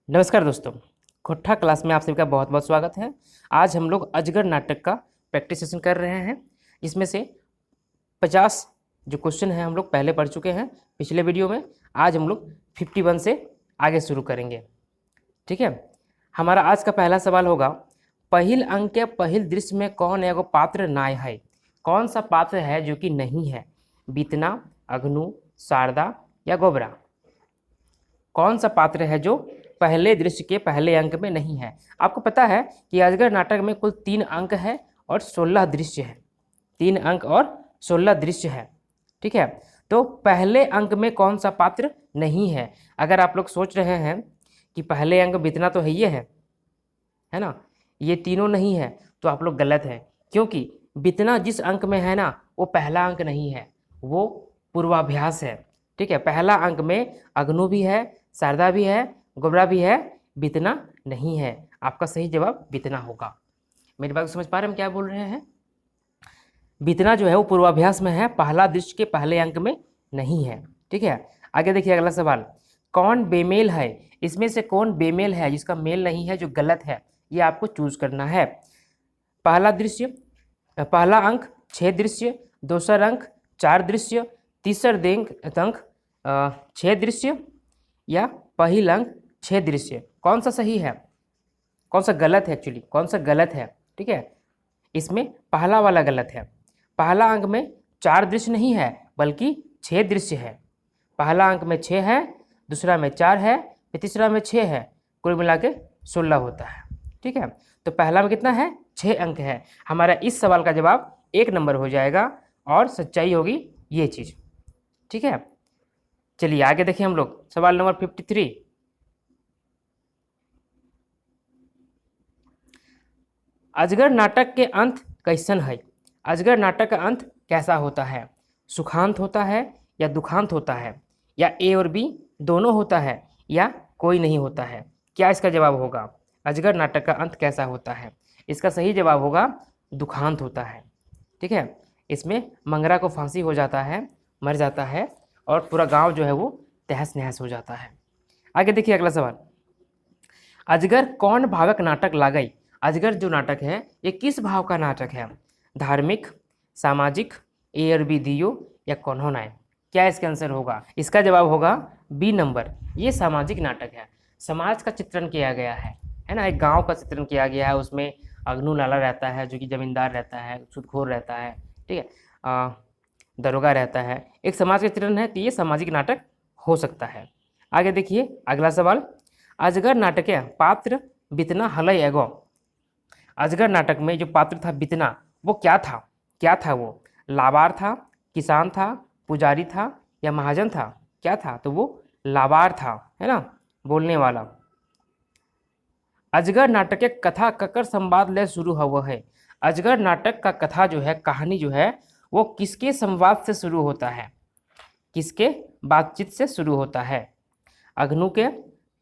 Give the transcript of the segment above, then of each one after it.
नमस्कार दोस्तों, खोट्ठा क्लास में आप सभी का बहुत बहुत स्वागत है। आज हम लोग अजगर नाटक का प्रैक्टिस सेशन कर रहे हैं। इसमें से 50 जो क्वेश्चन हैं हम लोग पहले पढ़ चुके हैं पिछले वीडियो में। आज हम लोग 51 से आगे शुरू करेंगे। ठीक है, हमारा आज का पहला सवाल होगा, पहिल अंक के पहिल दृश्य में कौन एगो पात्र नाय है? कौन सा पात्र है जो कि नहीं है? बीतना, अग्नु, शारदा या गोबरा? कौन सा पात्र है जो पहले दृश्य के पहले अंक में नहीं है? आपको पता है कि अजगर नाटक में कुल 3 अंक है और 16 दृश्य है। 3 अंक और 16 दृश्य है। ठीक है, तो पहले अंक में कौन सा पात्र नहीं है? अगर आप लोग सोच रहे हैं कि पहले अंक बीतना तो है ना, ये तीनों नहीं है, तो आप लोग गलत हैं। क्योंकि बीतना जिस अंक में है ना, वो पहला अंक नहीं है, वो पूर्वाभ्यास है। ठीक है, पहला अंक में अग्नु भी है, शारदा भी है, गोबरा भी है, बीतना नहीं है। आपका सही जवाब बीतना होगा। मेरी बात समझ पा रहे हैं हम क्या बोल रहे हैं? बीतना जो है वो पूर्वाभ्यास में है, पहला दृश्य के पहले अंक में नहीं है। ठीक है, आगे देखिए अगला सवाल, कौन बेमेल है? इसमें से कौन बेमेल है, जिसका मेल नहीं है, जो गलत है, ये आपको चूज करना है। पहला दृश्य, पहला अंक 6 दृश्य, दूसरा अंक 4 दृश्य, तीसरा अंक 6 दृश्य या पहिल अंक 6 दृश्य। कौन सा सही है, कौन सा गलत है? एक्चुअली कौन सा गलत है? ठीक है, इसमें पहला वाला गलत है। पहला अंक में 4 दृश्य नहीं है बल्कि 6 दृश्य है। पहला अंक में 6 है, दूसरा में 4 है, फिर तीसरा में 6 है, कुल मिला के 16 होता है। ठीक है, तो पहला में कितना है? 6 अंक है। हमारा इस सवाल का जवाब 1 नंबर हो जाएगा और सच्चाई होगी ये चीज़। ठीक है, चलिए आगे देखिए हम लोग सवाल नंबर 53। अजगर नाटक के अंत कैसन है? अजगर नाटक का अंत कैसा होता है? सुखांत होता है या दुखांत होता है, या ए और बी दोनों होता है, या कोई नहीं होता है? क्या इसका जवाब होगा? अजगर नाटक का अंत कैसा होता है? इसका सही जवाब होगा दुखांत होता है। ठीक है, इसमें मंगरा को फांसी हो जाता है, मर जाता है, और पूरा गांव जो है वो तहस नहस हो जाता है। आगे देखिए अगला सवाल, अजगर कौन भावक नाटक लागई? अजगर जो नाटक है ये किस भाव का नाटक है? धार्मिक, सामाजिक, ए और बी दियो, या कौनहोनाय? क्या इसका आंसर होगा? इसका जवाब होगा बी नंबर, ये सामाजिक नाटक है। समाज का चित्रण किया गया है ना, एक गांव का चित्रण किया गया है। उसमें अग्नु लाला रहता है जो कि जमींदार रहता है, सूदखोर रहता है, ठीक है, दरोगा रहता है, एक समाज का चित्रण है, तो ये सामाजिक नाटक हो सकता है। आगे देखिए अगला सवाल, अजगर नाटक के पात्र बीतना हलय एगो? अजगर नाटक में जो पात्र था बीतना, वो क्या था? क्या था वो? लाबार था, किसान था, पुजारी था, या महाजन था? क्या था? तो वो लाबार था, है ना, बोलने वाला। अजगर नाटक के कथा ककर संवाद ले शुरू हुआ है? अजगर नाटक का कथा जो है, कहानी जो है, वो किसके संवाद से शुरू होता है? किसके बातचीत से शुरू होता है? अग्नु के,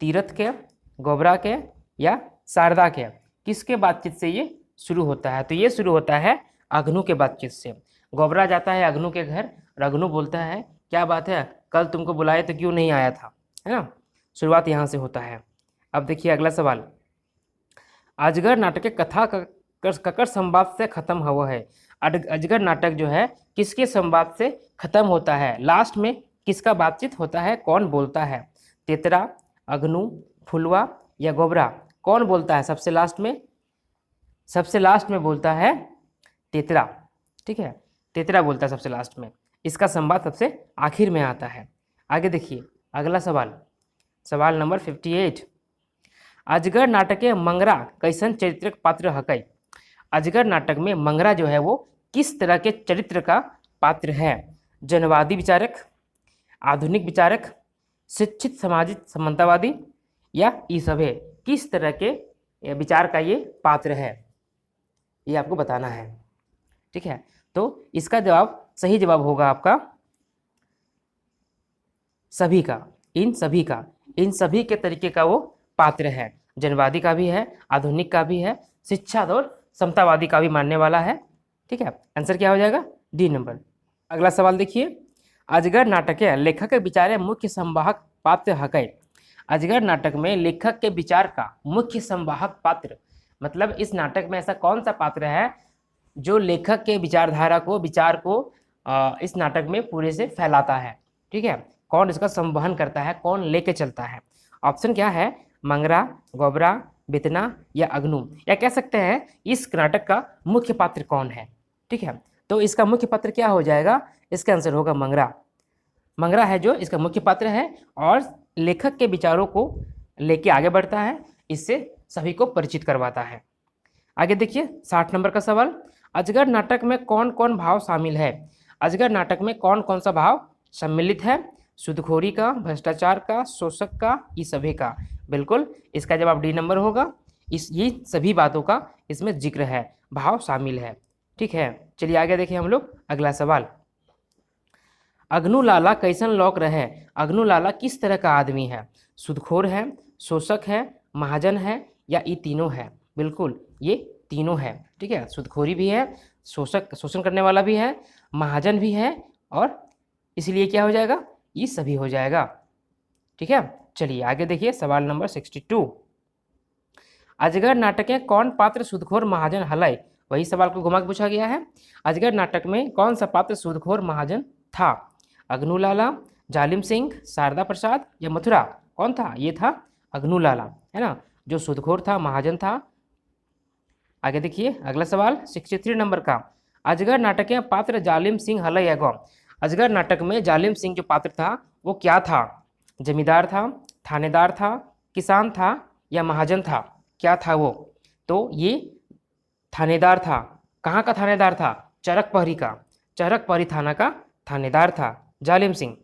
तीरथ के, गोबरा के, या शारदा के? किसके बातचीत से ये शुरू होता है? तो ये शुरू होता है अग्नु के बातचीत से। गोबरा जाता है अग्नु के घर और अग्नु बोलता है, क्या बात है, कल तुमको बुलाए तो क्यों नहीं आया था, है ना। शुरुआत यहाँ से होता है। अब देखिए अगला सवाल, अजगर नाटक के कथा ककर संवाद से खत्म हुआ है? अजगर नाटक जो है किसके संवाद से खत्म होता है? लास्ट में किसका बातचीत होता है? कौन बोलता है? तेतरा, अग्नु, फुलवा, या गोबरा? कौन बोलता है सबसे लास्ट में? सबसे लास्ट में बोलता है तेतरा। ठीक है, तेतरा बोलता है सबसे लास्ट में। इसका संवाद सबसे आखिर में आता है। आगे देखिए अगला सवाल, सवाल नंबर 58, अजगर नाटक के मंगरा कैसन चरित्र पात्र हकै? अजगर नाटक में मंगरा जो है वो किस तरह के चरित्र का पात्र है? जनवादी विचारक, आधुनिक विचारक, शिक्षित सामाजिक समतावादी, या ई सभे? किस तरह के विचार का ये पात्र है, ये आपको बताना है। ठीक है, तो इसका जवाब, सही जवाब होगा आपका सभी का, इन सभी का, इन सभी के तरीके का वो पात्र है। जनवादी का भी है, आधुनिक का भी है, शिक्षा और समतावादी का भी मानने वाला है। ठीक है, आंसर क्या हो जाएगा? D number. अगला सवाल देखिए, अजगर नाटक के लेखक के विचारे मुख्य संवाहक पात्र हकै? अजगर नाटक में लेखक के विचार का मुख्य संवाहक पात्र, मतलब इस नाटक में ऐसा कौन सा पात्र है जो लेखक के विचारधारा को, विचार को इस नाटक में पूरे से फैलाता है। ठीक है, कौन इसका संवहन करता है, कौन लेके चलता है। ऑप्शन क्या है, मंगरा, गोबरा, बितना या अग्नू, या कह सकते हैं इस नाटक का मुख्य पात्र कौन है। ठीक है, तो इसका मुख्य पात्र क्या हो जाएगा, इसका आंसर होगा मंगरा। मंगरा है जो इसका मुख्य पात्र है और लेखक के विचारों को लेके आगे बढ़ता है, इससे सभी को परिचित करवाता है। आगे देखिए 60 नंबर का सवाल, अजगर नाटक में कौन कौन भाव शामिल है। अजगर नाटक में कौन कौन सा भाव सम्मिलित है, सूदखोरी का, भ्रष्टाचार का, शोषक का, इस सभी का। बिल्कुल इसका जवाब डी नंबर होगा। ये सभी बातों का इसमें जिक्र है, भाव शामिल है। ठीक है, चलिए आगे देखिए हम लोग अगला सवाल, अग्नू लाला कैसन लौक रहे। अग्नू लाला किस तरह का आदमी है, सूदखोर है, शोषक है, महाजन है या ये तीनों है। बिल्कुल ये तीनों है। ठीक है, सूदखोरी भी है, शोषण करने वाला भी है, महाजन भी है, और इसलिए क्या हो जाएगा, ये सभी हो जाएगा। ठीक है, चलिए आगे देखिए सवाल नंबर 62, अजगर नाटक में कौन पात्र सूदखोर महाजन हलय। वही सवाल को घुमा के पूछा गया है। अजगर नाटक में कौन सा पात्र सूदखोर महाजन था, अग्नू लाला, जालिम सिंह, शारदा प्रसाद या मथुरा। कौन था, ये था अग्नू लाला, है ना, जो सूदखोर था, महाजन था। आगे देखिए अगला सवाल 63 नंबर का, अजगर नाटक में पात्र जालिम सिंह हलय एगो। अजगर नाटक में जालिम सिंह जो पात्र था वो क्या था, जमींदार था, थानेदार था, किसान था या महाजन था। क्या था वो, तो ये थानेदार था। कहाँ का थानेदार था, चरकपहरी का, चरकपहरी थाना का थानेदार था जालिम सिंह।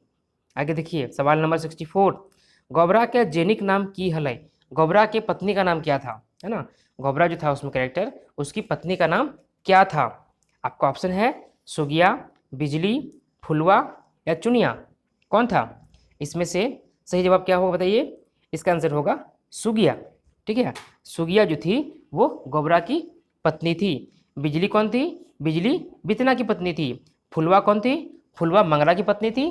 आगे देखिए सवाल नंबर 64, गोबरा के जेनिक नाम की हलय। गोबरा के पत्नी का नाम क्या था, है ना, गोबरा जो था उसमें कैरेक्टर, उसकी पत्नी का नाम क्या था। आपका ऑप्शन है सुगिया, बिजली, फुलवा या चुनिया। कौन था, इसमें से सही जवाब क्या होगा बताइए, इसका आंसर होगा सुगिया। ठीक है, सुगिया जो थी वो गोबरा की पत्नी थी। बिजली कौन थी, बिजली बितना की पत्नी थी। फुलवा कौन थी, फुलवा मंगरा की पत्नी थी।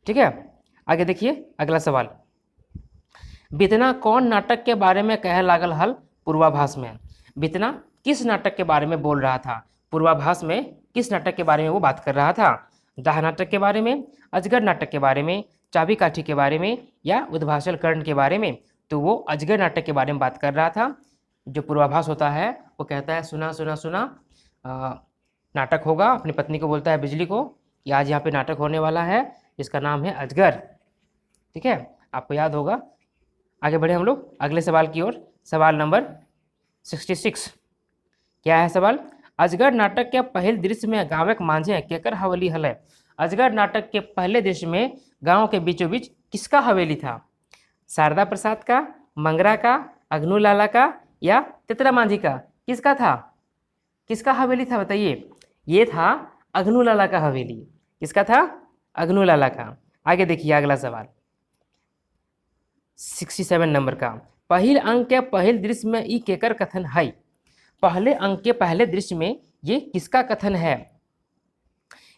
ठीक है, आगे देखिए अगला सवाल, बितना कौन नाटक के बारे में कह लागल हल पूर्वाभास में। बितना किस नाटक के बारे में बोल रहा था, पूर्वाभास में किस नाटक के बारे में वो बात कर रहा था, दाह नाटक के बारे में, अजगर नाटक के बारे में, चाबी काठी के बारे में या उद्भाषण कर्ण के बारे में। तो वो अजगर नाटक के बारे में बात कर रहा था। जो पूर्वाभास होता है वो कहता है सुना सुना सुना नाटक होगा, अपनी पत्नी को बोलता है बिजली को कि आज यहाँ पे नाटक होने वाला है जिसका नाम है अजगर। ठीक है, आपको याद होगा। आगे बढ़े हम लोग अगले सवाल की ओर, सवाल नंबर 66, क्या है सवाल, अजगर नाटक के पहले दृश्य में गाँव के मांझे केकर हवेली हल है। अजगर नाटक के पहले दृश्य में गांव के बीचों बीच किसका हवेली था, शारदा प्रसाद का, मंगरा का, अग्नू लाला का या तितरा मांझी का। किसका था, किसका हवेली था बताइए, ये था अग्नू लाला का हवेली। किसका था, अग्नू लाला का। आगे देखिए अगला सवाल 67 नंबर का, पहिल अंक के पहले दृश्य में ई केकर कथन है। पहले अंक के पहले दृश्य में ये किसका कथन है,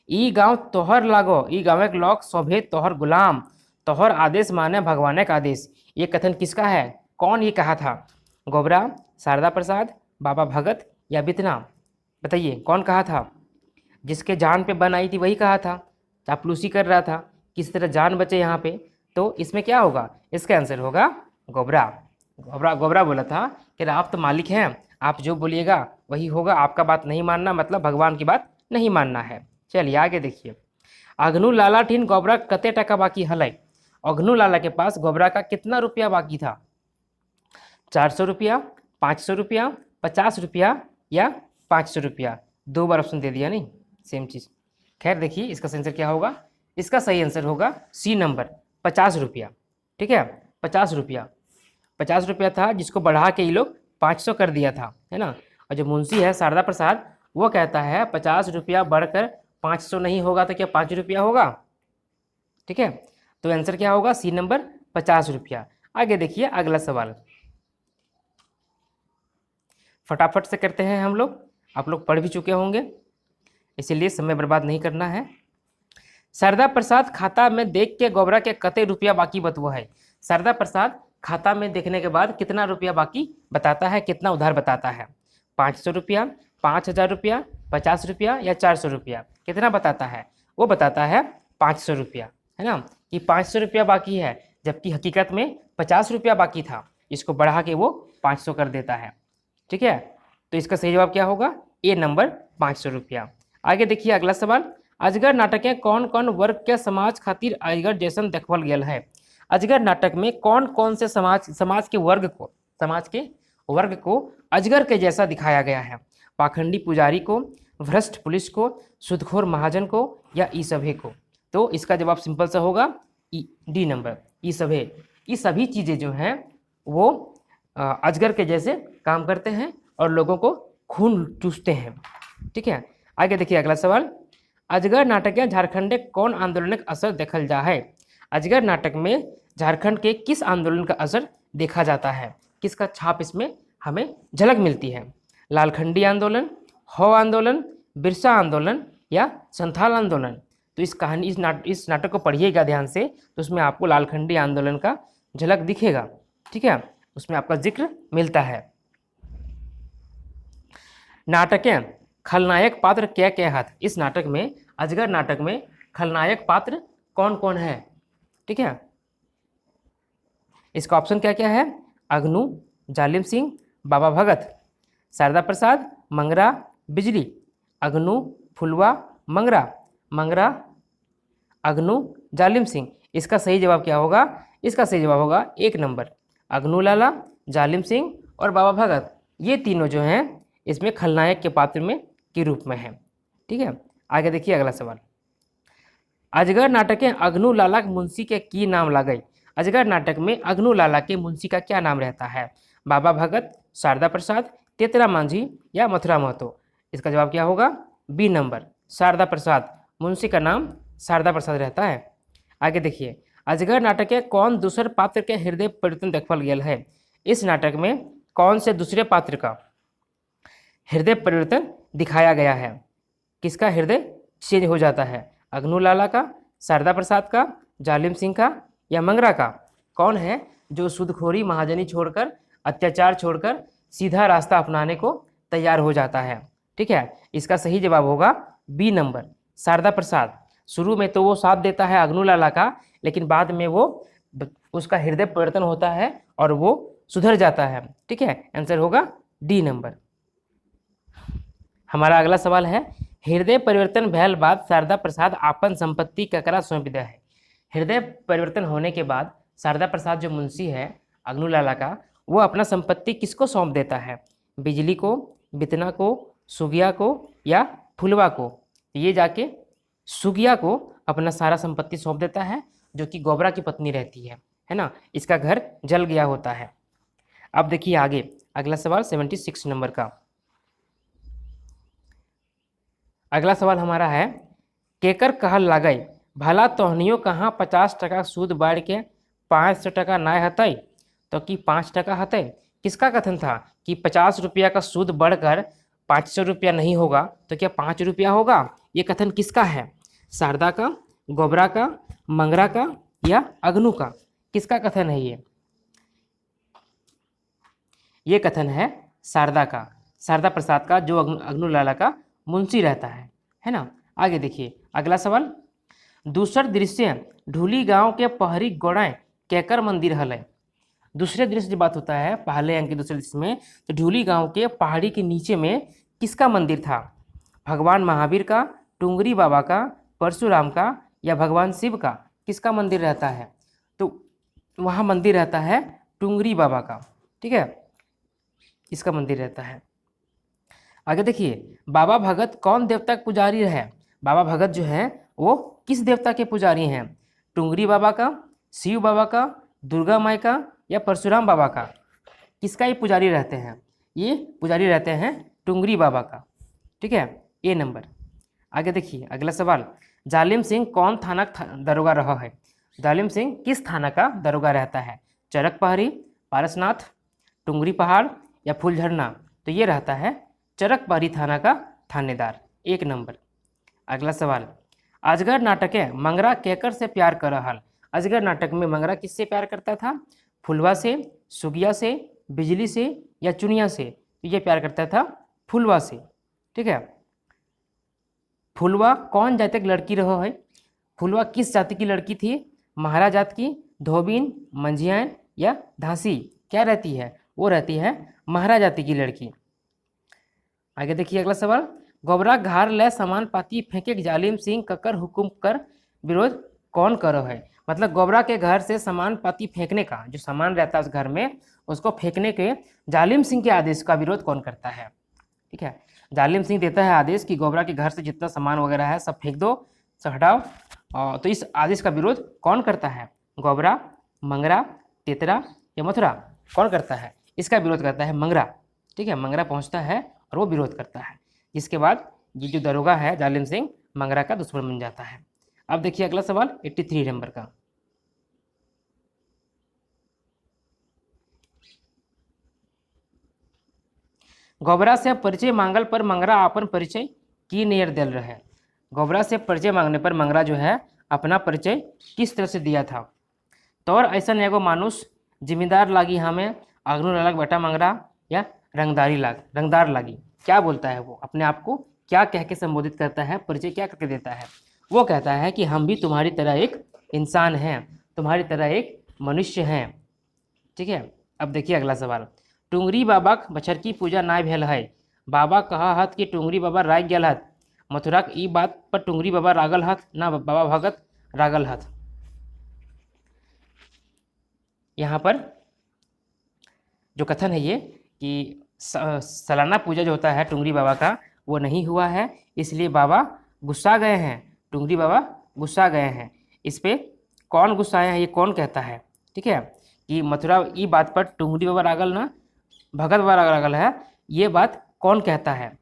ई गांव तोहर लागो, ई गाँव के लोग शोभे तोहर गुलाम, तोहर आदेश माने भगवान का आदेश। ये कथन किसका है, कौन ये कहा था, गोबरा, शारदा प्रसाद, बाबा भगत या बितना। बताइए कौन कहा था, जिसके जान पे बन आई थी वही कहा था, चापलूसी कर रहा था, किस तरह जान बचे यहाँ पे। तो इसमें क्या होगा, इसका आंसर होगा गोबरा। गोबरा बोला था कि आप तो मालिक हैं, आप जो बोलिएगा वही होगा, आपका बात नहीं मानना मतलब भगवान की बात नहीं मानना है। चलिए आगे देखिए, अग्नू लाला ठीन गोबरा कते टका बाकी हलय। अग्नू लाला के पास गोबरा का कितना रुपया बाकी था, 400 रुपया, 500 रुपया, 50 रुपया या 500 रुपया। 2 बार ऑप्शन दे दिया नहीं, सेम चीज़। खैर देखिए इसका सही आंसर क्या होगा, इसका सही आंसर होगा सी नंबर 50 रुपया। ठीक है, 50 रुपया, 50 रुपया था जिसको बढ़ा के ये लोग 500 कर दिया था, है ना। और जो मुंशी है शारदा प्रसाद वो कहता है 50 रुपया बढ़कर 500 नहीं होगा तो क्या 5 रुपया होगा। ठीक है, तो आंसर क्या होगा, सी नंबर 50 रुपया। आगे देखिए अगला सवाल, फटाफट से करते हैं हम लोग, आप लोग पढ़ भी चुके होंगे इसीलिए समय बर्बाद नहीं करना है। शारदा प्रसाद खाता में देख के गोबरा के कते रुपया बाकी बतवो है। शारदा प्रसाद खाता में देखने के बाद कितना रुपया बाकी बताता है, कितना उधार बताता है? 500 रुपया, 5000 रुपया, 50 रुपया या 400 रुपया? कितना बताता है? वो बताता है 500 रुपया, है ना, कि 500 रुपया बाकी है, जबकि हकीकत में 50 रुपया बाकी था। इसको बढ़ा के वो 500 कर देता है। ठीक है, तो इसका सही जवाब क्या होगा? ए नंबर 500 रुपया। आगे देखिए अगला सवाल, अजगर नाटक में कौन कौन वर्ग के समाज खातिर अजगर जैसन देखल गया है? अजगर नाटक में कौन कौन से समाज के वर्ग को अजगर के जैसा दिखाया गया है? पाखंडी पुजारी को, भ्रष्ट पुलिस को, सुदखोर महाजन को या ई सभे को? तो इसका जवाब सिंपल सा होगा डी नंबर, ई सभे। ये सभी चीज़ें जो हैं वो अजगर के जैसे काम करते हैं और लोगों को खून चूसते हैं। ठीक है, आगे देखिए अगला सवाल, अजगर नाटक में झारखंड के कौन आंदोलन का असर देखल जा है? अजगर नाटक में झारखंड के किस आंदोलन का असर देखा जाता है? किसका छाप इसमें हमें झलक मिलती है? लालखंडी आंदोलन, हौ आंदोलन, बिरसा आंदोलन या संथाल आंदोलन? तो इस नाटक को पढ़िएगा ध्यान से, तो उसमें आपको लालखंडी आंदोलन का झलक दिखेगा। ठीक है, उसमें आपका जिक्र मिलता है। नाटकें खलनायक पात्र क्या क्या है? इस नाटक में, अजगर नाटक में खलनायक पात्र कौन कौन है? ठीक है, इसका ऑप्शन क्या क्या है? अग्नू, जालिम सिंह, बाबा भगत, शारदा प्रसाद, मंगरा, बिजली। अग्नू, फुलवा, मंगरा, मंगरा, अग्नू, जालिम सिंह। इसका सही जवाब क्या होगा? इसका सही जवाब होगा एक नंबर, अग्नू लाला, जालिम सिंह और बाबा भगत। ये तीनों जो हैं इसमें खलनायक के पात्र में के रूप में है। ठीक है, आगे देखिए अगला सवाल, अजगर नाटक में अग्नू लाला मुंशी के की नाम लागई? अजगर नाटक में अग्नू लाला के मुंशी का क्या नाम रहता है? बाबा भगत, शारदा प्रसाद, तेतरा मांझी या मथुरा महतो? इसका जवाब क्या होगा? बी नंबर, शारदा प्रसाद। मुंशी का नाम शारदा प्रसाद रहता है। आगे देखिए, अजगर नाटक के कौन दूसर पात्र के हृदय परिवर्तन देखल गया है? इस नाटक में कौन से दूसरे पात्र का हृदय परिवर्तन दिखाया गया है? किसका हृदय चेंज हो जाता है? अग्नू लाला का, शारदा प्रसाद का, जालिम सिंह का या मंगरा का? कौन है जो सूदखोरी महाजनी छोड़कर, अत्याचार छोड़कर सीधा रास्ता अपनाने को तैयार हो जाता है? ठीक है, इसका सही जवाब होगा बी नंबर, शारदा प्रसाद। शुरू में तो वो साथ देता है अग्नू लाला का, लेकिन बाद में वो उसका हृदय परिवर्तन होता है और वो सुधर जाता है। ठीक है, आंसर होगा डी नंबर। हमारा अगला सवाल है, हृदय परिवर्तन भैल बाद शारदा प्रसाद आपन संपत्ति ककरा सौंप दिया है? हृदय परिवर्तन होने के बाद शारदा प्रसाद जो मुंशी है अग्नू लाला का, वो अपना संपत्ति किसको सौंप देता है? बिजली को, बितना को, सुगिया को या फुलवा को? ये जाके सुगिया को अपना सारा संपत्ति सौंप देता है, जो कि गोबरा की पत्नी रहती है ना। इसका घर जल गया होता है। अब देखिए आगे अगला सवाल 76 नंबर का। अगला सवाल हमारा है, केकर कहल लागई भला तोहनियो कहाँ 50 टका सूद बाढ़ के 500 टका नाय हतई? तो कि 5 टका हतई? किसका कथन था कि 50 रुपया का सूद बढ़कर 500 रुपया नहीं होगा तो क्या 5 रुपया होगा? ये कथन किसका है? शारदा का, गोबरा का, मंगरा का या अग्नू का? किसका कथन है ये? ये कथन है शारदा का, शारदा प्रसाद का, जो अग्नू लाला का मुंशी रहता है ना। आगे देखिए अगला सवाल, दूसर दृश्य ढूली गांव के पहरी गोड़ाएं केकर मंदिर हल? दूसरे दृश्य की बात होता है पहले अंक के दूसरे दृश्य में, तो ढूली गांव के पहाड़ी के नीचे में किसका मंदिर था? भगवान महावीर का, टुंगरी बाबा का, परशुराम का या भगवान शिव का? किसका मंदिर रहता है? तो वहाँ मंदिर रहता है टुंगरी बाबा का। ठीक है, इसका मंदिर रहता है। आगे देखिए, बाबा भगत कौन देवता के पुजारी है? बाबा भगत जो है वो किस देवता के पुजारी हैं? टुंगरी बाबा का, शिव बाबा का, दुर्गा माई का या परशुराम बाबा का? किसका ये पुजारी रहते हैं? ये पुजारी रहते हैं टुंगरी बाबा का। ठीक है, ए नंबर। आगे देखिए अगला सवाल, जालिम सिंह कौन थाना दरोगा रहा है? जालिम सिंह किस थाना का दरोगा रहता है? चरक पहाड़ी, पारसनाथ, टुंगरी पहाड़ या फूलझरना? तो ये रहता है चरक पहाड़ी थाना का थानेदार। एक नंबर। अगला सवाल, अजगर नाटक है मंगरा केकर से प्यार कर रहल? अजगर नाटक में मंगरा किससे प्यार करता था? फुलवा से, सुगिया से, बिजली से या चुनिया से? तो ये प्यार करता था फुलवा से। ठीक है। फुलवा कौन जाति की लड़की रहो है? फुलवा किस जाति की लड़की थी? महारा जात की, धोबिन, मंझियान या धासी? क्या रहती है? वो रहती है महारा जाति की लड़की। आगे देखिए अगला सवाल। गोबरा घार ले सामान पाती फेंके जालिम सिंह ककर हुकुम कर विरोध कौन करो है? मतलब गोबरा के घर से सामान पाती फेंकने का, जो सामान रहता है उस घर में, उसको फेंकने के जालिम सिंह के आदेश का विरोध कौन करता है? ठीक है। जालिम सिंह देता है आदेश कि गोबरा के घर से जितना सामान वगैरह है सब फेंक दो, सब हटाओ। तो इस आदेश का विरोध कौन करता है? गोबरा, मंगरा, तेतरा या मथुरा? कौन करता है? इसका विरोध करता है मंगरा। ठीक है। मंगरा पहुंचता है और वो विरोध करता है। जिसके बाद ये जो दरोगा है जालिम सिंह मंगरा का दुश्मन बन जाता है। अब देखिए अगला सवाल 83 नंबर का। गोबरा से परिचय मांगल पर मंगरा अपन परिचय की नेर दिल रहे। गोबरा से परिचय मांगने पर मंगरा जो है अपना परिचय किस तरह से दिया था? तौर ऐसा एगो मानुष जिम्मेदार लागी हमें अग्नु लग बेटा मंगरा या रंगदार लागी? क्या बोलता है वो? अपने आप को क्या कह के संबोधित करता है? परिचय क्या करके देता है? वो कहता है कि हम भी तुम्हारी तरह एक इंसान हैं, तुम्हारी तरह एक मनुष्य हैं। ठीक है। अब देखिए अगला सवाल। टुंगरी बाबा बछर की पूजा ना भेल है। बाबा कहा हत कि टुंगरी बाबा राग गेल हत। मथुरा ई बात पर टुंगरी बाबा रागल हत ना बाबा भगत रागल हत? यहाँ पर जो कथन है ये कि सालाना पूजा जो होता है टुंगरी बाबा का वो नहीं हुआ है, इसलिए बाबा गुस्सा गए हैं। टुंगरी बाबा गुस्सा गए हैं। इस पे कौन गुस्साए हैं? ये कौन कहता है? ठीक है। कि मथुरा ई बात पर टुंगरी बाबा रागल ना भगत बाबा रागल है, ये बात कौन कहता है?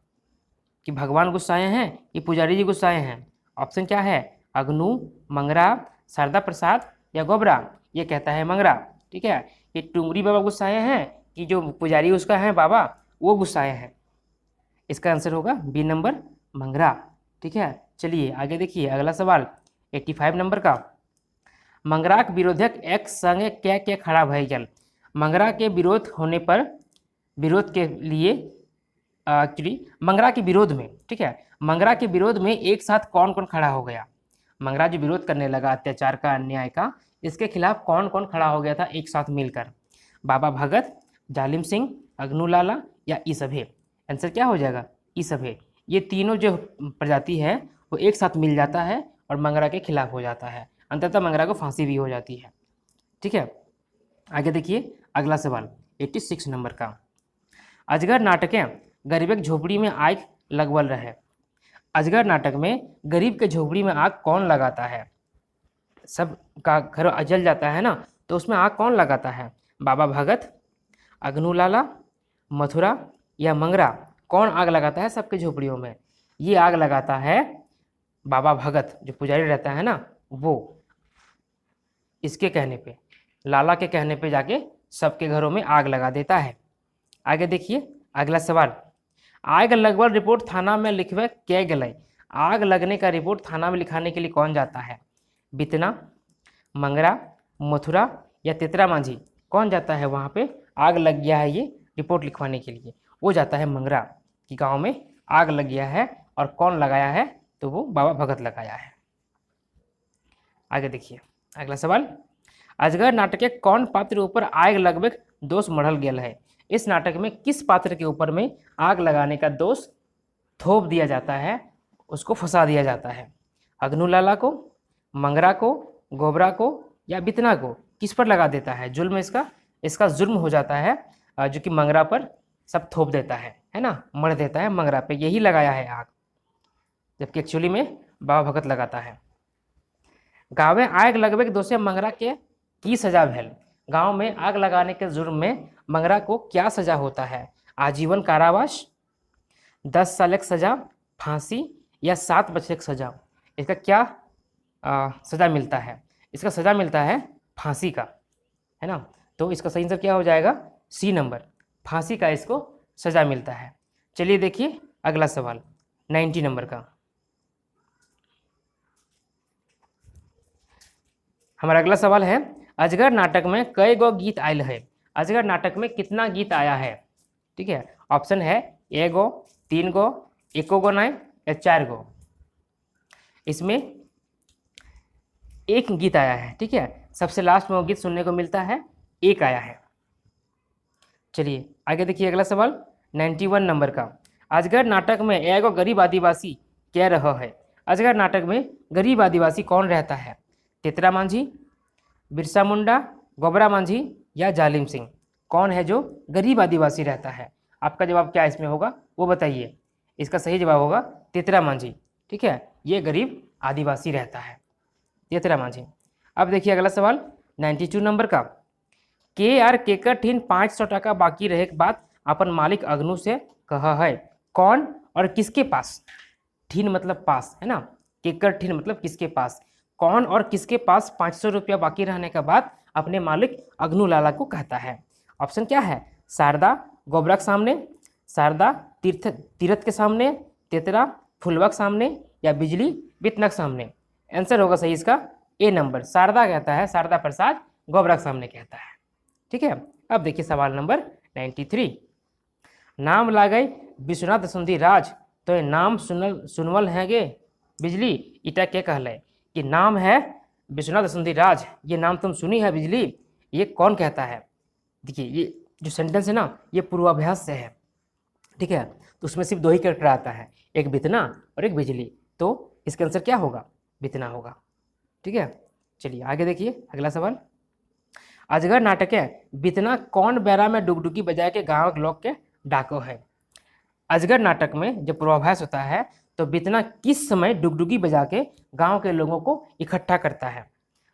कि भगवान गुस्साए हैं कि पुजारी जी गुस्साए हैं? ऑप्शन क्या है? अग्नु, मंगरा, शारदा प्रसाद या गोबरा? ये कहता है मंगरा। ठीक है। कि टुंगरी बाबा गुस्साए हैं कि जो पुजारी उसका है बाबा वो गुस्साए हैं? इसका आंसर होगा बी नंबर मंगरा। ठीक है। चलिए आगे देखिए अगला सवाल 85 नंबर का। मंगराक विरोधक एक संगे क्या क्या खड़ा भय गल? मंगरा के विरोध होने पर, विरोध के लिए एक्चुअली मंगरा के विरोध में, ठीक है, मंगरा के विरोध में एक साथ कौन कौन खड़ा हो गया? मंगरा जो विरोध करने लगा अत्याचार का, अन्याय का, इसके खिलाफ कौन कौन खड़ा हो गया था एक साथ मिलकर? बाबा भगत, जालिम सिंह, अग्नुलाला या ई सभे? आंसर क्या हो जाएगा? ई सभे। ये तीनों जो प्रजाति है वो एक साथ मिल जाता है और मंगरा के खिलाफ हो जाता है। अंततः मंगरा को फांसी भी हो जाती है। ठीक है। आगे देखिए अगला सवाल 86 नंबर का। अजगर नाटकें गरीब के झोपड़ी में आग लगवल रहे। अजगर नाटक में गरीब के झोपड़ी में आग कौन लगाता है? सब का घर जल जाता है ना, तो उसमें आग कौन लगाता है? बाबा भगत, अग्नुलाला, मथुरा या मंगरा? कौन आग लगाता है सबके झोपड़ियों में? ये आग लगाता है बाबा भगत, जो पुजारी रहता है ना वो। इसके कहने पे, लाला के कहने पे जाके सबके घरों में आग लगा देता है। आगे देखिए अगला सवाल। आग लगवल रिपोर्ट थाना में लिखवे क्या गए? आग लगने का रिपोर्ट थाना में लिखाने के लिए कौन जाता है? बितना, मंगरा, मथुरा या तेतरा माझी? कौन जाता है वहाँ पे? आग लग गया है ये रिपोर्ट लिखवाने के लिए, वो जाता है मंगरा कि गांव में आग लग गया है। और कौन लगाया है? तो वो बाबा भगत लगाया है। आगे देखिए अगला सवाल। अजगर नाटक के कौन पात्र ऊपर आग लगभग दोष मढ़ल गेल है? इस नाटक में किस पात्र के ऊपर में आग लगाने का दोष थोप दिया जाता है, उसको फंसा दिया जाता है? अग्नुलाला को, मंगरा को, गोबरा को या बितना को? किस पर लगा देता है जुल्म? इसका जुल्म हो जाता है जो कि मंगरा पर सब थोप देता है ना, मर देता है मंगरा पे, यही लगाया है आग, जबकि एक्चुअली में बाबा भगत लगाता है। गाँव में आग लगभग के दोषे मंगरा के की सजा भेल? गांव में आग लगाने के जुर्म में मंगरा को क्या सजा होता है? आजीवन कारावास, 10 साल की सजा, फांसी या 7 बछड़े की सजा? इसका क्या सजा मिलता है? इसका सजा मिलता है फांसी का, है ना। तो इसका सही आंसर क्या हो जाएगा? सी नंबर, फांसी का इसको सजा मिलता है। चलिए देखिए अगला सवाल 90 नंबर का। हमारा अगला सवाल है, अजगर नाटक में कई गो गीत आयल है? अजगर नाटक में कितना गीत आया है? ठीक है, ऑप्शन है एगो, 3 गो, 1 गो नहीं या 4 गो। इसमें एक गीत आया है। ठीक है, सबसे लास्ट में वो गीत सुनने को मिलता है, एक आया है। चलिए आगे देखिए अगला सवाल 91 नंबर का। अजगर नाटक में एगो गरीब आदिवासी क्या रहा है? अजगर नाटक में गरीब आदिवासी कौन रहता है? तेतरा मांझी, बिरसा मुंडा, गोबरा मांझी या जालिम सिंह? कौन है जो गरीब आदिवासी रहता है? आपका जवाब क्या इसमें होगा वो बताइए। इसका सही जवाब होगा तेतरा मांझी। ठीक है, ये गरीब आदिवासी रहता है, तेतरा मांझी। अब देखिए अगला सवाल 92 नंबर का। केकर ठीन 500 टका बाकी रहे के बाद अपन मालिक अग्नु से कहा है, कौन और किसके पास? ठीन मतलब पास है ना, केकर ठीन मतलब किसके पास। कौन और किसके पास 500 रुपया बाकी रहने के बाद अपने मालिक अग्नु लाला को कहता है? ऑप्शन क्या है? शारदा गोबरा के सामने, शारदा तीरथ के सामने, तेतरा फुलवा के सामने या बिजली बितना के सामने? आंसर होगा सही इसका ए नंबर, शारदा कहता है, शारदा प्रसाद गोबरा के सामने कहता है। ठीक है, अब देखिए सवाल नंबर 93। नाम लागे विश्वनाथ दसुंधी राज तो ये नाम सुनवल है गे बिजली, इटा क्या कहल है? कि नाम है विश्वनाथ दसुंधी राज, ये नाम तुम सुनी है बिजली, ये कौन कहता है? देखिए ये जो सेंटेंस है ना, ये पूर्वाभ्यास से है। ठीक है, तो उसमें सिर्फ 2 ही कैरेक्टर आता है, एक बितना और एक बिजली, तो इसका आंसर क्या होगा? बितना होगा। ठीक है, चलिए आगे देखिए अगला सवाल। अजगर नाटक है बितना कौन बैरा में डुगडुगी बजा के गाँव के लोग के डाको है? अजगर नाटक में जब पूर्वाभ्यास होता है तो बितना किस समय डुगडुगी बजा के गांव के लोगों को इकट्ठा करता है?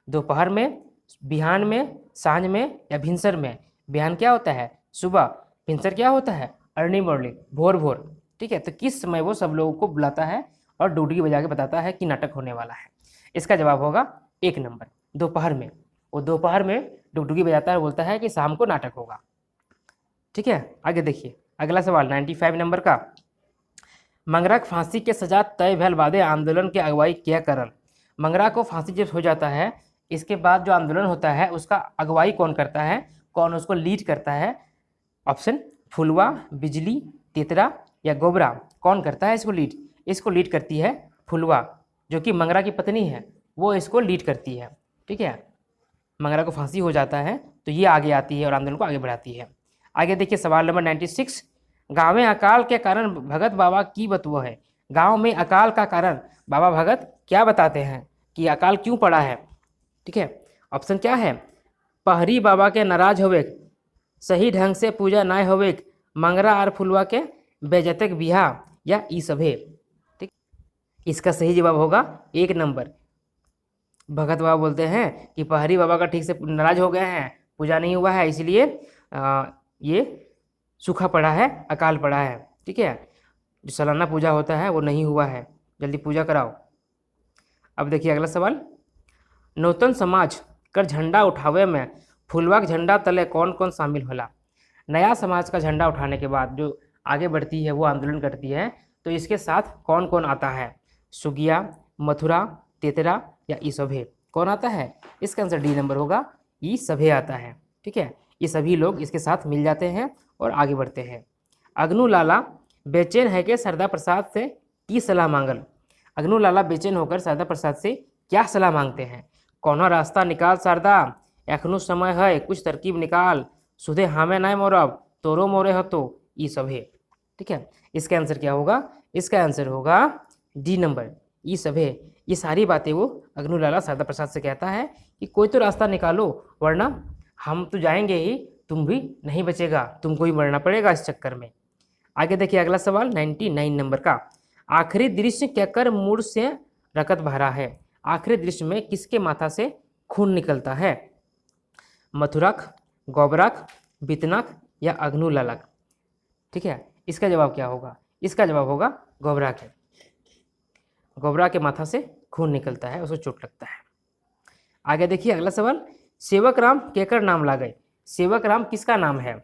दोपहर में, बिहान में, सांझ में या भिनसर में? बिहान क्या होता है? सुबह। भिनसर क्या होता है? अर्ली मॉर्निंग, भोर भोर। ठीक है, तो किस समय वो सब लोगों को बुलाता है और डुगडुगी बजा के बताता है कि नाटक होने वाला है? इसका जवाब होगा 1 नंबर, दोपहर में। वो दोपहर में डुगडुगी बजाता है, बोलता है कि शाम को नाटक होगा। ठीक है, आगे देखिए अगला सवाल 95 नंबर का। मंगरा के फांसी के सजा तय भैल बादे आंदोलन के अगुवाई क्या करल? मंगरा को फांसी जब हो जाता है, इसके बाद जो आंदोलन होता है उसका अगुवाई कौन करता है, कौन उसको लीड करता है? ऑप्शन फुलवा, बिजली, तेतरा या गोबरा? कौन करता है इसको लीड? इसको लीड करती है फुलवा, जो कि मंगरा की पत्नी है, वो इसको लीड करती है। ठीक है, मंगरा को फांसी हो जाता है तो ये आगे आती है और आंदोलन को आगे बढ़ाती है। आगे देखिए सवाल नंबर 96। गाँव में अकाल के कारण भगत बाबा की बतवो है? गांव में अकाल का कारण बाबा भगत क्या बताते हैं कि अकाल क्यों पड़ा है? ठीक है, ऑप्शन क्या है? पहरी बाबा के नाराज होवे, सही ढंग से पूजा ना होवे, मंगरा और फुलवा के बेजतक बिहा या ई सभे? ठीक, इसका सही जवाब होगा 1 नंबर। भगत बाबा बोलते हैं कि पहरी बाबा का ठीक से नाराज हो गए हैं, पूजा नहीं हुआ है, इसलिए ये सूखा पड़ा है, अकाल पड़ा है। ठीक है, जो सालाना पूजा होता है वो नहीं हुआ है, जल्दी पूजा कराओ। अब देखिए अगला सवाल। नूतन समाज कर झंडा उठावे में फुलवा के झंडा तले कौन कौन शामिल होला? नया समाज का झंडा उठाने के बाद जो आगे बढ़ती है, वो आंदोलन करती है, तो इसके साथ कौन कौन आता है? सुगिया, मथुरा, तेतरा या ई सभे? कौन आता है? इसका आंसर डी नंबर होगा, ई सभे आता है। ठीक है, ये सभी लोग इसके साथ मिल जाते हैं और आगे बढ़ते हैं। अग्नु लाला बेचैन है कि सरदा प्रसाद से की सलाह मांगल? अग्नु लाला बेचैन होकर सरदा प्रसाद से क्या सलाह मांगते हैं? कौनो रास्ता निकाल सरदा, एखनु समय है कुछ तरकीब निकाल, सुधे हमें नहीं मोरब तोरो मोरे हो तो ई सभे? ठीक है, इसका आंसर क्या होगा? इसका आंसर होगा डी नंबर, ई सभे। ये सारी बातें वो अग्नु लाला सरदा प्रसाद से कहता है कि कोई तो रास्ता निकालो, वरना हम तो जाएंगे ही, तुम भी नहीं बचेगा, तुमको ही मरना पड़ेगा इस चक्कर में। आगे देखिए अगला सवाल 99 नंबर का। आखिरी दृश्य कहकर मूड से रकत भरा है? आखिरी दृश्य में किसके माथा से खून निकलता है? मथुरक, गोबरक, बितनक या अग्नु लालक? ठीक है, इसका जवाब क्या होगा? इसका जवाब होगा गोबरा के। गोबरा के माथा से खून निकलता है, उसको चोट लगता है। आगे देखिए अगला सवाल। सेवक राम केकर नाम लागे? सेवक राम किसका नाम है?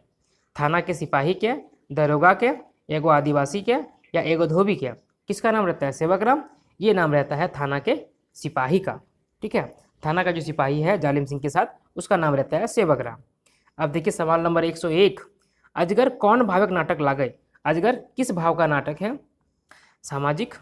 थाना के सिपाही के, दरोगा के, एगो आदिवासी के या एगो धोबी के? किसका नाम रहता है सेवक राम? ये नाम रहता है थाना के सिपाही का। ठीक है, थाना का जो सिपाही है जालिम सिंह के साथ, उसका नाम रहता है सेवकराम। अब देखिए सवाल नंबर 101, अजगर कौन भावक नाटक लागे? अजगर किस भाव का नाटक है? सामाजिक,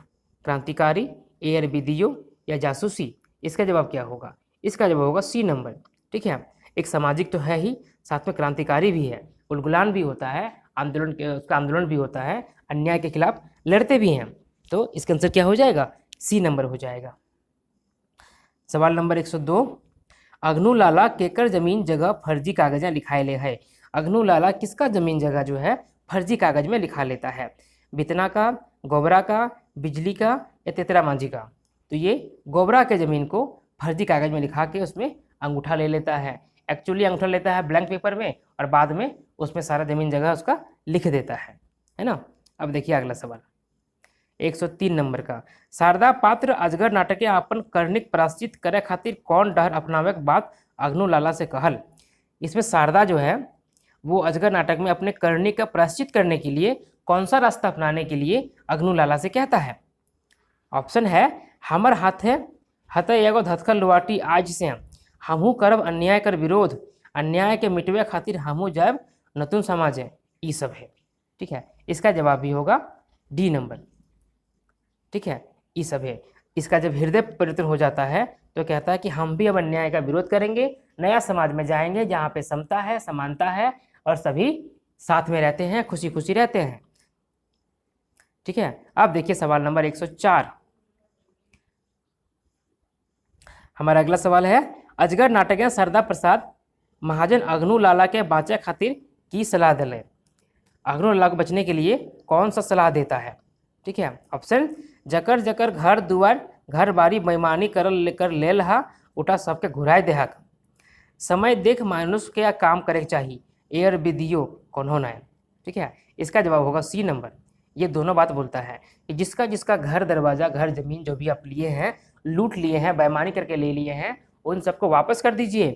क्रांतिकारी, एयर विदियो या जासूसी? इसका जवाब क्या होगा? इसका जवाब होगा सी नंबर। ठीक है, एक सामाजिक तो है ही, साथ में क्रांतिकारी भी है, उलगुलान भी होता है, आंदोलन उसका आंदोलन भी होता है, अन्याय के खिलाफ लड़ते भी हैं। तो इसका आंसर क्या हो जाएगा? सी नंबर हो जाएगा। सवाल नंबर 102, अग्नू लाला केकर जमीन जगह फर्जी कागज लिखाए ले है? अग्नू लाला किसका जमीन जगह जो है फर्जी कागज में लिखा लेता है? बितना का, गोबरा का, बिजली का या तेतरा मांझी का? तो ये गोबरा के ज़मीन को फर्जी कागज में लिखा के उसमें अंगूठा ले लेता है। एक्चुअली अंगूठा लेता है ब्लैंक पेपर में और बाद में उसमें सारा ज़मीन जगह उसका लिख देता है ना। अब देखिए अगला सवाल 103 नंबर का, शारदा पात्र अजगर नाटक अपन कर्णिक प्राश्चित करे खातिर कौन डहर अपनावे के बात अग्नू लाला से कहल? इसमें शारदा जो है वो अजगर नाटक में अपने कर्णिक का प्राश्चित करने के लिए कौन सा रास्ता अपनाने के लिए अग्नू लाला से कहता है? ऑप्शन है, हमर हाथे हते एगो धतखल लुआटी आज से हमहू करब अन्याय कर विरोध, अन्याय के मिटवे खातिर हमहू जाब नतुन समाजे, ई सब है। ठीक है, इसका जवाब भी होगा डी नंबर। ठीक है, ई सब है। इसका जब हृदय परिवर्तन हो जाता है तो कहता है कि हम भी अब अन्याय का विरोध करेंगे, नया समाज में जाएंगे जहाँ पे समता है, समानता है और सभी साथ में रहते हैं, खुशी खुशी रहते हैं। ठीक है, अब देखिए सवाल नंबर 104, हमारा अगला सवाल है, अजगर नाटक में सरदा प्रसाद महाजन अग्नू लाला के बाँचे खातिर की सलाह दिले? अग्नू लाला को बचने के लिए कौन सा सलाह देता है? ठीक है, ऑप्शन, जकर जकर घर दुआर घर बारी बेईमानी कर लेल हा उठा सबके घुराए देहक, समय देख मानुष के काम करे चाहिए, एयर विदियो कौन होना है? ठीक है, इसका जवाब होगा सी नंबर। ये दोनों बात बोलता है कि जिसका जिसका घर दरवाज़ा घर ज़मीन जो भी आप लिए हैं, लूट लिए हैं, बेईमानी करके ले लिए हैं, उन सबको वापस कर दीजिए।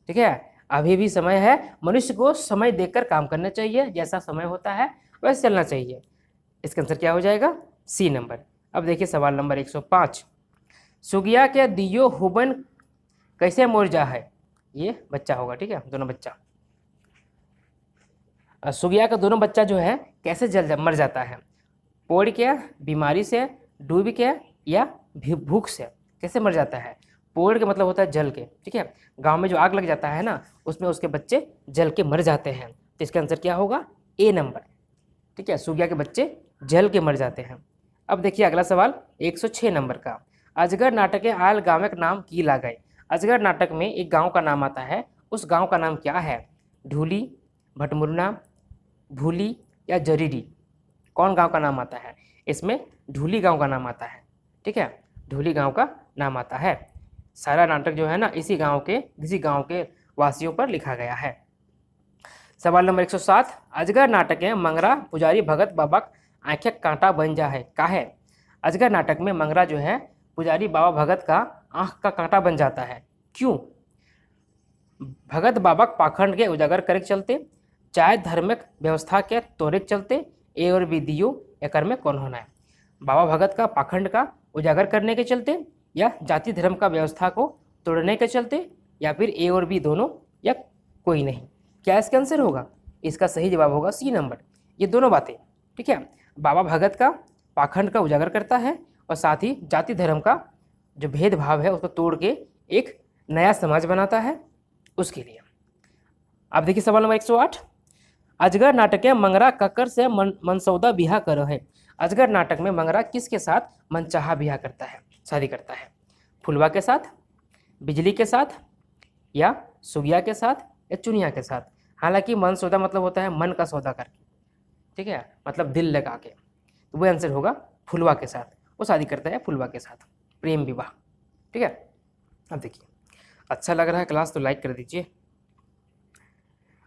ठीक है, अभी भी समय है, मनुष्य को समय देखकर काम करना चाहिए, जैसा समय होता है वैसे चलना चाहिए। इसका आंसर क्या हो जाएगा? C number. अब देखिए सवाल नंबर 105, सुगिया के दियो हुबन कैसे मोर जा है? ये बच्चा होगा। ठीक है, दोनों बच्चा, सुगिया का दोनों बच्चा जो है कैसे मर जाता है? पोड़ के, बीमारी से, डूब के या भूख से? कैसे मर जाता है? पोड़ के मतलब होता है जल के। ठीक है, गांव में जो आग लग जाता है ना, उसमें उसके बच्चे जल के मर जाते हैं। तो इसका आंसर क्या होगा? ए नंबर। ठीक है, सुगिया के बच्चे जल के मर जाते हैं। अब देखिए अगला सवाल 106 नंबर का, अजगर नाटक के आयल गाँव के नाम की लागय? अजगर नाटक में एक गाँव का नाम आता है, उस गाँव का नाम क्या है? ढूली, भटमुरना, भूली या जरीरी? कौन गांव का नाम आता है? इसमें ढूली गांव का नाम आता है। ठीक है, ढूली गांव का नाम आता है। सारा नाटक जो है ना इसी गांव के वासियों पर लिखा गया है। सवाल नंबर 107, अजगर नाटक में मंगरा पुजारी भगत बाबा आँखें कांटा बन जा है काहे? अजगर नाटक में मंगरा जो है पुजारी बाबा भगत का आँख का कांटा बन जाता है, क्यों? भगत बाबा पाखंड के उजागर करे चलते, चाहे धार्मिक व्यवस्था के तोड़े चलते, ए और बी दियो एकर में कौन होना है? बाबा भगत का पाखंड का उजागर करने के चलते, या जाति धर्म का व्यवस्था को तोड़ने के चलते, या फिर ए और बी दोनों, या कोई नहीं? क्या इसका आंसर होगा? इसका सही जवाब होगा सी नंबर, ये दोनों बातें। ठीक है, बाबा भगत का पाखंड का उजागर करता है और साथ ही जाति धर्म का जो भेदभाव है उसको तोड़ के एक नया समाज बनाता है, उसके लिए। अब देखिए सवाल नंबर 108, अजगर नाटक में मंगरा कक्कर से मनसौदा बिहा करो है? अजगर नाटक में मंगरा किसके साथ मनचाहा बिहा करता है, शादी करता है? फुलवा के साथ, बिजली के साथ, या सुगिया के साथ, या चुनिया के साथ? हालांकि मनसौदा मतलब होता है मन का सौदा करके, ठीक है, मतलब दिल लगा के, तो वो आंसर होगा फुलवा के साथ। वो शादी करता है फुलवा के साथ, प्रेम विवाह। ठीक है, अब देखिए अच्छा लग रहा है क्लास तो लाइक कर दीजिए।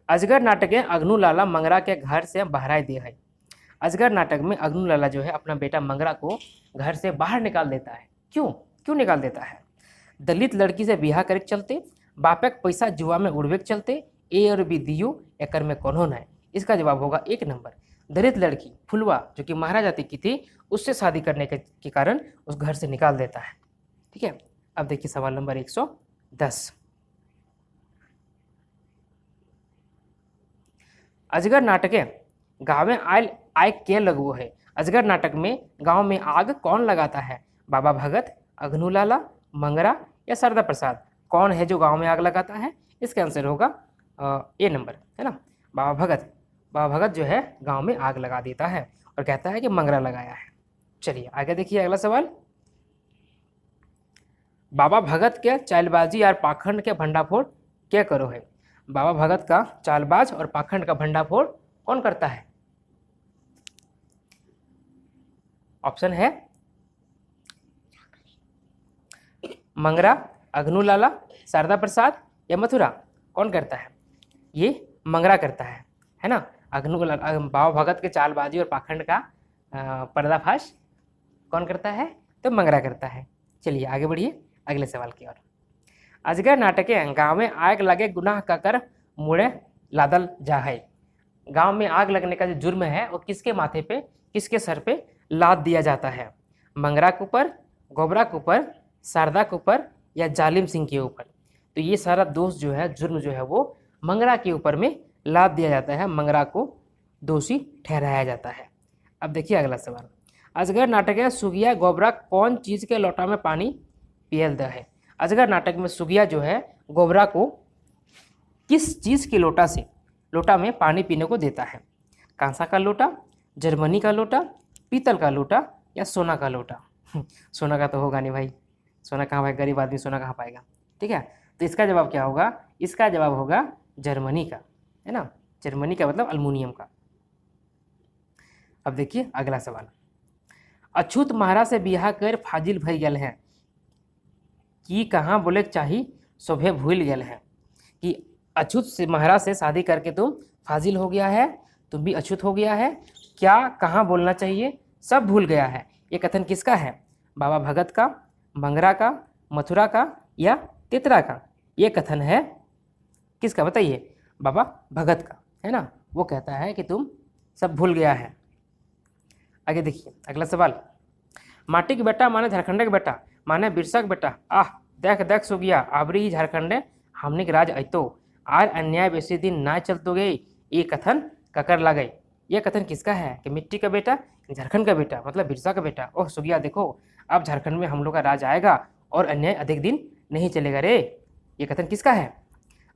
अजगर नाटक में अग्नू लाला मंगरा के घर से बाहर दे है? अजगर नाटक में अग्नू लाला जो है अपना बेटा मंगरा को घर से बाहर निकाल देता है, क्यों निकाल देता है? दलित लड़की से बिहा करे चलते, बापे के पैसा जुआ में उड़वे के चलते, ए और बी दियो एकर में कौन होना है? इसका जवाब होगा एक नंबर, दलित लड़की फुलवा जो कि महाराज जाति की थी, उससे शादी करने के कारण उस घर से निकाल देता है। ठीक है, अब देखिए सवाल नंबर 10। अजगर नाटके गाँव में आय के लगवो है। अजगर नाटक में गांव में आग कौन लगाता है? बाबा भगत, अघनू लाला, मंगरा या शारदा प्रसाद? कौन है जो गांव में आग लगाता है? इसका आंसर होगा ए नंबर, है ना, बाबा भगत। बाबा भगत जो है गांव में आग लगा देता है और कहता है कि मंगरा लगाया है। चलिए आगे देखिए अगला सवाल। बाबा भगत के चालबाजी और पाखंड के भंडाफोड़ क्या करो है? बाबा भगत का चालबाज और पाखंड का भंडाफोड़ कौन करता है? ऑप्शन है मंगरा, अघनू लाला, शारदा प्रसाद या मथुरा। कौन करता है? ये मंगरा करता है ना। बाबा भगत के चालबाजी और पाखंड का पर्दाफाश कौन करता है? तो मंगरा करता है। चलिए आगे बढ़िए अगले सवाल की ओर। अजगर नाटके गाँव में आग लगे गुनाह का कर मुड़े लादल जा है। गांव में आग लगने का जो जुर्म है वो किसके माथे पे, किसके सर पे लाद दिया जाता है? मंगरा के ऊपर, गोबरा के ऊपर, शारदा के ऊपर या जालिम सिंह के ऊपर? तो ये सारा दोष जो है, जुर्म जो है वो मंगरा के ऊपर में लाद दिया जाता है, मंगरा को दोषी ठहराया जाता है। अब देखिए अगला सवाल। अजगर नाटक में सुगिया गोबरा कौन चीज़ के लोटा में पानी पियल द है? अजगर नाटक में सुगिया जो है गोबरा को किस चीज़ के लोटा में पानी पीने को देता है? कांसा का लोटा, जर्मनी का लोटा, पीतल का लोटा या सोना का लोटा? सोना का तो होगा नहीं भाई, सोना कहाँ भाई, गरीब आदमी सोना कहाँ पाएगा। ठीक है, तो इसका जवाब क्या होगा? इसका जवाब होगा जर्मनी का, है ना, जर्मनी का मतलब अल्मुनियम का। अब देखिए अगला सवाल। अछूत महाराज से बियाह कर फाजिल भई गल है कि कहाँ बोले चाही शोभे भूल गल है? कि अछूत से महाराज से शादी करके तुम फाजिल हो गया है, तुम भी अछूत हो गया है, क्या कहाँ बोलना चाहिए सब भूल गया है। ये कथन किसका है? बाबा भगत का, मंगरा का, मथुरा का या तेतरा का? ये कथन है किसका बताइए? बाबा भगत का, है ना। वो कहता है कि तुम सब भूल गया है। आगे देखिए अगला सवाल। माटी के बेटा माने झारखंड के बेटा माने बिरसा के बेटा, आह देख देख सो गया आबरी झारखंडे हमने के राज अतो आर अन्याय बेसी दिन ना चलतो गई, ये कथन ककर ला गई। ये कथन किसका है? कि मिट्टी का बेटा, झारखंड का बेटा मतलब बिरसा का बेटा, ओह सुगिया देखो अब झारखंड में हम लोग का राज आएगा और अन्याय अधिक दिन नहीं चलेगा रे। ये कथन किसका है?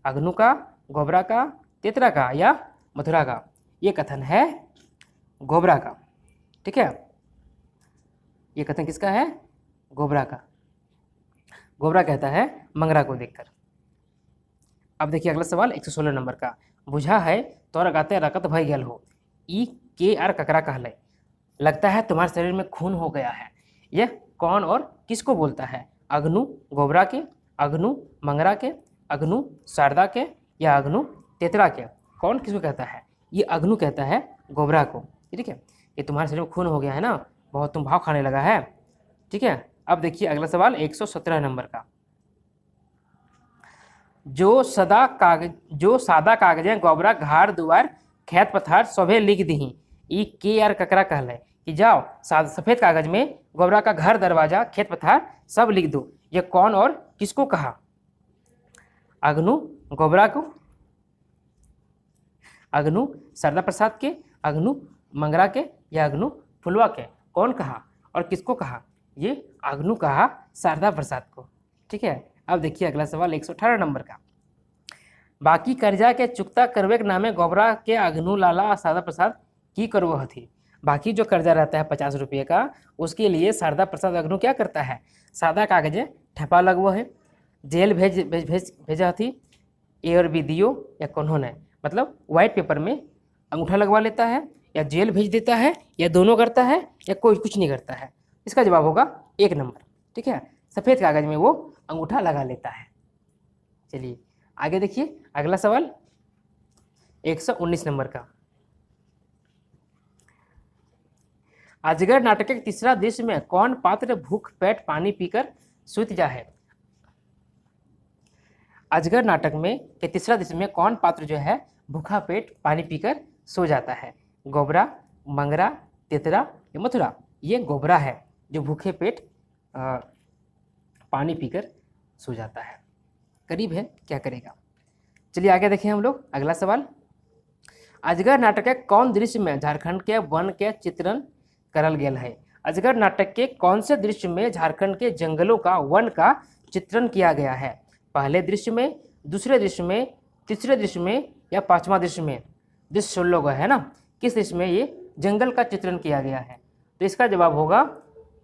अघनू का, गोबरा का, तेतरा का या मथुरा का? ये कथन है गोबरा का। ठीक है, ये कथन किसका है? गोबरा का। गोबरा कहता है मंगरा को देखकर। अब देखिए अगला सवाल 116 नंबर का। बुझा है तोरा गाते रकत भई गल हो, ई के आर ककरा कहले? लगता है तुम्हारे शरीर में खून हो गया है। यह कौन और किसको बोलता है? अघनू गोबरा के, अघनू मंगरा के, अघनू शारदा के या अघनू तेतरा के? कौन किसको कहता है? ये अघनू कहता है गोबरा को। ठीक है, ये तुम्हारे शरीर में खून हो गया है ना, बहुत तुम भाव खाने लगा है। ठीक है, अब देखिए अगला सवाल 117 नंबर का। जो सादा कागजें गोबरा घर दुआर खेत पथार सभे लिख दही, ई के आर ककरा कहले? कि जाओ सफ़ेद कागज में गोबरा का घर दरवाजा खेत पथार सब लिख दो। ये कौन और किसको कहा? अघनू गोबरा को, अघनू शारदा प्रसाद के, अघनू मंगरा के या अघनू फुलवा के? कौन कहा और किसको कहा? ये अघनू कहा शारदा प्रसाद को। ठीक है, अब देखिए अगला सवाल 118 नंबर का। बाकी कर्जा के चुकता करवे के नामे गोबरा के अघनू लाला शारदा प्रसाद की करवो हथी? बाकी जो कर्जा रहता है 50 रुपये का, उसके लिए शारदा प्रसाद अघनू क्या करता है? सादा कागजे ठेपा लगवो है, जेल भेजा थी, ए और बी दियो या कोन्होंने, मतलब वाइट पेपर में अंगूठा लगवा लेता है या जेल भेज देता है या दोनों करता है या कोई कुछ नहीं करता है। इसका जवाब होगा 1 नंबर। ठीक है, सफ़ेद कागज में वो अंगूठा लगा लेता है। चलिए आगे देखिए अगला सवाल 119 नंबर का। अजगर नाटक के तीसरा दृश्य में कौन पात्र भूख पेट पानी पीकर सूत जा है? अजगर नाटक में के तीसरा दृश्य में कौन पात्र जो है भूखा पेट पानी पीकर सो जाता है? गोबरा, मंगरा, तेतरा या मथुरा? ये गोबरा है जो भूखे पेट पानी पीकर सो जाता है। करीब है, क्या करेगा। चलिए आगे देखें हम लोग अगला सवाल। अजगर नाटक के कौन दृश्य में झारखंड के वन के चित्रण करल गेल है। अजगर नाटक के कौन से दृश्य में झारखंड के जंगलों का वन का चित्रण किया गया है। पहले दृश्य में, दूसरे दृश्य में, तीसरे दृश्य में या पांचवा दृश्य में। दृश्य सुन लोग है ना, किस दृश्य में ये जंगल का चित्रण किया गया है। तो इसका जवाब होगा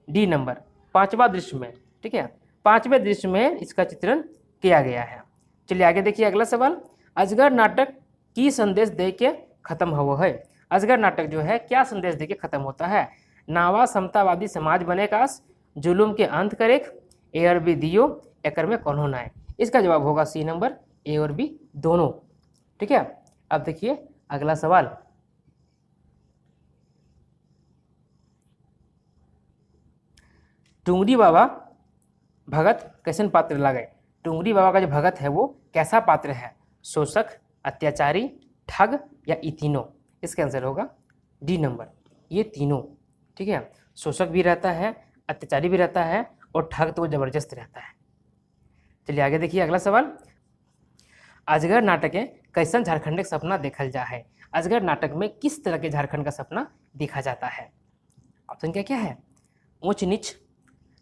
डी नंबर, पांचवा दृश्य में। ठीक है, पांचवें दृश्य में इसका चित्रण किया गया है। चलिए आगे देखिए अगला सवाल। अजगर नाटक की संदेश दे के खत्म हुआ है। अजगर नाटक जो है क्या संदेश दे के खत्म होता है। नावा समतावादी समाज बने काश, जुलूम के अंत करेक, ए और बी दियो, एकर में कौन होना है। इसका जवाब होगा सी नंबर, ए और बी दोनों। ठीक है, अब देखिए अगला सवाल। टुंगरी बाबा भगत कैसन पात्र लागे। टुंगरी बाबा का जो भगत है वो कैसा पात्र है। शोषक, अत्याचारी, ठग या ई तीनों। इसका आंसर होगा डी नंबर, ये तीनों। ठीक है, शोषक भी रहता है, अत्याचारी भी रहता है और ठग तो जबरदस्त रहता है। चलिए आगे देखिए अगला सवाल। अजगर नाटक में कैसन झारखंड का सपना देखल जा है। अजगर नाटक में किस तरह के झारखंड का सपना देखा जाता है। ऑप्शन क्या क्या है। ऊंच नीच,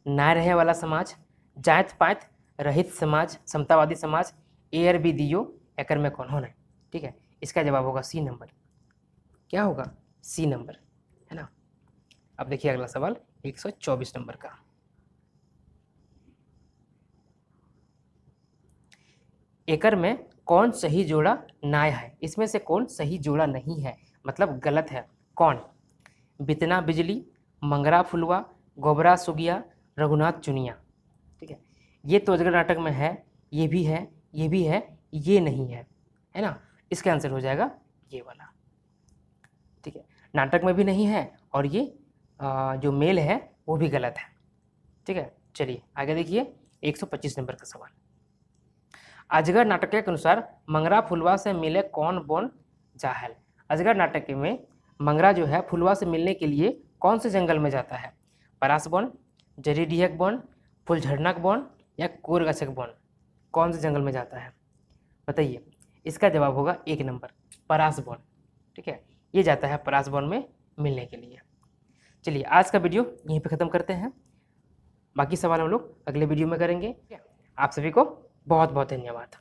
ना रहे वाला समाज, जात पात रहित समाज, समतावादी समाज, ए और बी दियो, एकर में कौन होना है। ठीक है, इसका जवाब होगा सी नंबर, क्या होगा सी नंबर, है ना। अब देखिए अगला सवाल 124 नंबर का। एकर में कौन सही जोड़ा ना है। इसमें से कौन सही जोड़ा नहीं है, मतलब गलत है। कौन। बितना बिजली, मंगरा फुलवा, गोबरा सुगिया, रघुनाथ चुनिया। ठीक है, ये तो अजगर नाटक में है, ये भी है, ये भी है, ये नहीं है ना। इसका आंसर हो जाएगा ये वाला। ठीक है, नाटक में भी नहीं है और ये जो मेल है वो भी गलत है। ठीक है, चलिए आगे देखिए 125 नंबर का सवाल। अजगर नाटक के अनुसार मंगरा फुलवा से मिले कौन बोन जाहल। अजगर नाटक में मंगरा जो है फुलवा से मिलने के लिए कौन से जंगल में जाता है। परास वन, जरीडीहक वन, फुलझरनक वन या कोरगछक वन। कौन से जंगल में जाता है बताइए। इसका जवाब होगा एक नंबर, परास वन। ठीक है, ये जाता है परास वन में मिलने के लिए। चलिए आज का वीडियो यहीं पे ख़त्म करते हैं, बाकी सवाल हम लोग अगले वीडियो में करेंगे। आप सभी को बहुत बहुत धन्यवाद।